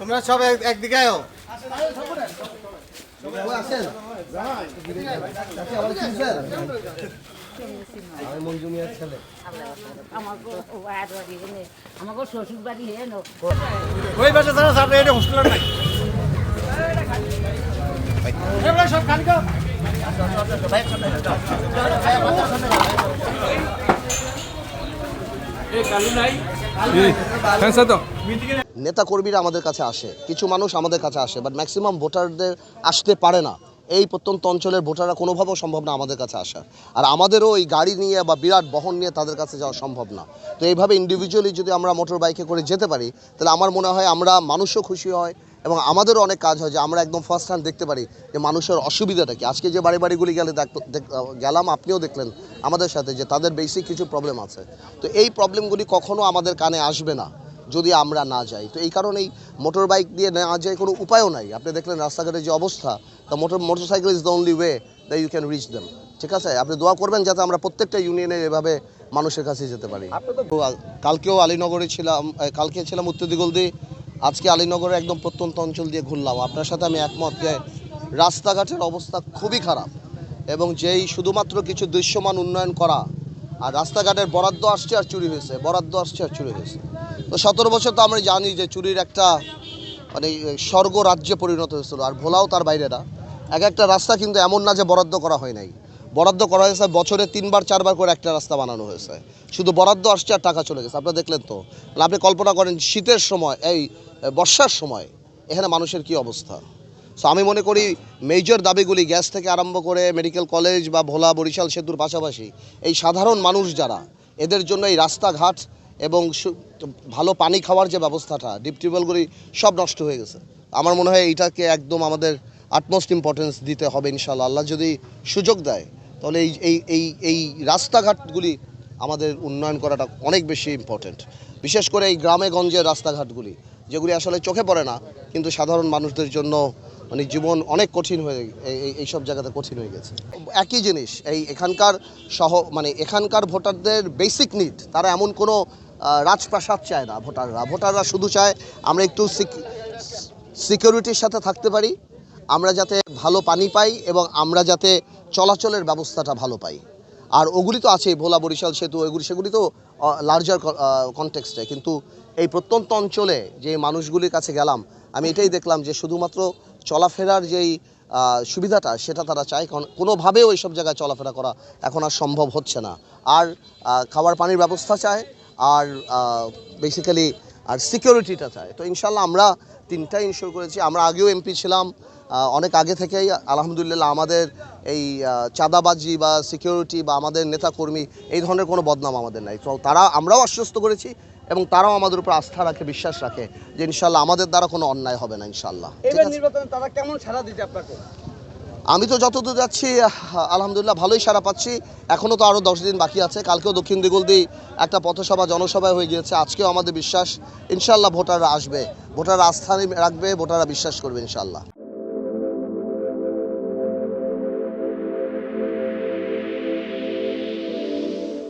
তোমরা সব একদিকে আও। আমাকে শ্বশুর বাড়ি হে ওই বাসা ছাড়া সামনে এটা হোস্টেল নাই। সব খালি কর। নেতা কর্মীরা আমাদের কাছে আসে, কিছু মানুষ আমাদের কাছে আসে, বাট ম্যাক্সিমাম ভোটারদের আসতে পারে না। এই প্রত্যন্ত অঞ্চলের ভোটাররা কোনোভাবেও সম্ভব না আমাদের কাছে আসা, আর আমাদেরও এই গাড়ি নিয়ে বা বিরাট বহন নিয়ে তাদের কাছে যাওয়া সম্ভব না। তো এইভাবে ইন্ডিভিজুয়ালি যদি আমরা মোটর বাইকে করে যেতে পারি, তাহলে আমার মনে হয় আমরা মানুষও খুশি হয় এবং আমাদেরও অনেক কাজ হয় যে আমরা একদম ফার্স্ট হ্যান্ড দেখতে পারি যে মানুষের অসুবিধাটা কি। আজকে যে বাড়িগুলি গেলাম, আপনিও দেখলেন আমাদের সাথে যে তাদের বেসিক কিছু প্রবলেম আছে। তো এই প্রবলেমগুলি কখনো আমাদের কানে আসবে না যদি আমরা না যাই। তো এই কারণেই মোটর বাইক দিয়ে না যায় কোনো উপায়ও নাই। আপনি দেখলেন রাস্তাঘাটের যে অবস্থা, তা motorcycle is the only way that you can reach them. ঠিক আছে, আপনি দোয়া করবেন যাতে আমরা প্রত্যেকটা ইউনিয়নে এভাবে মানুষের কাছে যেতে পারি। কালকেও আলীনগরে ছিলাম, কালকে ছিলাম উত্তর দিগলদি, আজকে আলীনগরের একদম প্রত্যন্ত অঞ্চল দিয়ে ঘুরলাম। আপনার সাথে আমি একমত যে রাস্তাঘাটের অবস্থা খুবই খারাপ এবং যেই শুধুমাত্র কিছু দৃশ্যমান উন্নয়ন করা আর রাস্তাঘাটের বরাদ্দ আসছে আর চুরি হয়েছে, বরাদ্দ আসছে আর চুরি হয়েছে। তো 17 বছর তো আমরা জানি যে চুরির একটা মানে স্বর্গ রাজ্যে পরিণত হয়েছিল, আর ভোলাও তার বাইরে না। একটা রাস্তা কিন্তু এমন না যে বরাদ্দ করা হয় নাই, বরাদ্দ করা হয়েছে বছরে 3বার 4বার করে একটা রাস্তা বানানো হয়েছে। শুধু বরাদ্দ আসছে আর টাকা চলে গেছে। আপনারা দেখলেন তো, আপনি কল্পনা করেন শীতের সময়, এই বর্ষার সময় এখানে মানুষের কি অবস্থা। সো আমি মনে করি মেজর দাবিগুলি গ্যাস থেকে আরম্ভ করে মেডিকেল কলেজ বা ভোলা বরিশাল সেতুর পাশাপাশি এই সাধারণ মানুষ যারা, এদের জন্য এই রাস্তাঘাট এবং ভালো পানি খাওয়ার যে ব্যবস্থাটা, ডিপ টিউবওয়েলগুলি সব নষ্ট হয়ে গেছে। আমার মনে হয় এইটাকে একদম আমাদের আটমোস্ট ইম্পর্টেন্স দিতে হবে ইনশাআল্লাহ। আল্লাহ যদি সুযোগ দেয় তাহলে এই এই এই এই রাস্তাঘাটগুলি আমাদের উন্নয়ন করাটা অনেক বেশি ইম্পর্টেন্ট। বিশেষ করে এই গ্রামে গঞ্জের রাস্তাঘাটগুলি যেগুলি আসলে চোখে পড়ে না, কিন্তু সাধারণ মানুষদের জন্য মানে জীবন অনেক কঠিন হয়ে এইসব জায়গাতে কঠিন হয়ে গেছে। একই জিনিস এখানকার এখানকার ভোটারদের বেসিক নিড, তারা এমন কোনো রাজপ্রাসাদ চায় না। ভোটাররা শুধু চায় আমরা একটু সিকিউরিটির সাথে থাকতে পারি, আমরা যাতে ভালো পানি পাই এবং আমরা যাতে চলাচলের ব্যবস্থাটা ভালো পাই। আর ওগুলি তো আছেই, ভোলা বরিশাল সেতু, সেগুলি তো লার্জার কনটেক্সটে। কিন্তু এই প্রত্যন্ত অঞ্চলে যে মানুষগুলির কাছে গেলাম, আমি এটাই দেখলাম যে শুধুমাত্র চলাফেরার যেই সুবিধাটা সেটা তারা চায়, কারণ কোনোভাবেও এইসব জায়গায় চলাফেরা করা এখন আর সম্ভব হচ্ছে না। আর খাবার পানির ব্যবস্থা চায়, আর বেসিক্যালি আর সিকিউরিটিটা চায়। তো ইনশাল্লাহ আমরা তিনটাই ইনশিওর করেছি। আমরা আগেও এমপি ছিলাম, অনেক আগে থেকেই আলহামদুলিল্লাহ আমাদের এই চাঁদাবাজি বা সিকিউরিটি বা আমাদের নেতাকর্মী এই ধরনের কোনো বদনাম আমাদের নাই। তো আমরাও আশ্বস্ত করেছি এবং তারাও আমাদের উপর আস্থা রাখে, বিশ্বাস রাখে যে ইনশাল্লাহ আমাদের দ্বারা কোনো অন্যায় হবে না ইনশাল্লাহ। তারা কেমন সাড়া দিচ্ছে আপনাকে? আমি তো যতদূর যাচ্ছি আলহামদুলিল্লাহ ভালোই সাড়া পাচ্ছি। এখনও তো আরও 10 দিন বাকি আছে। কালকেও দক্ষিণ দিগলদি একটা পথসভা জনসভায় হয়ে গিয়েছে। আজকেও আমাদের বিশ্বাস ইনশাল্লাহ ভোটাররা আসবে, ভোটাররা আস্থা রাখবে, ভোটাররা বিশ্বাস করবে ইনশাল্লাহ।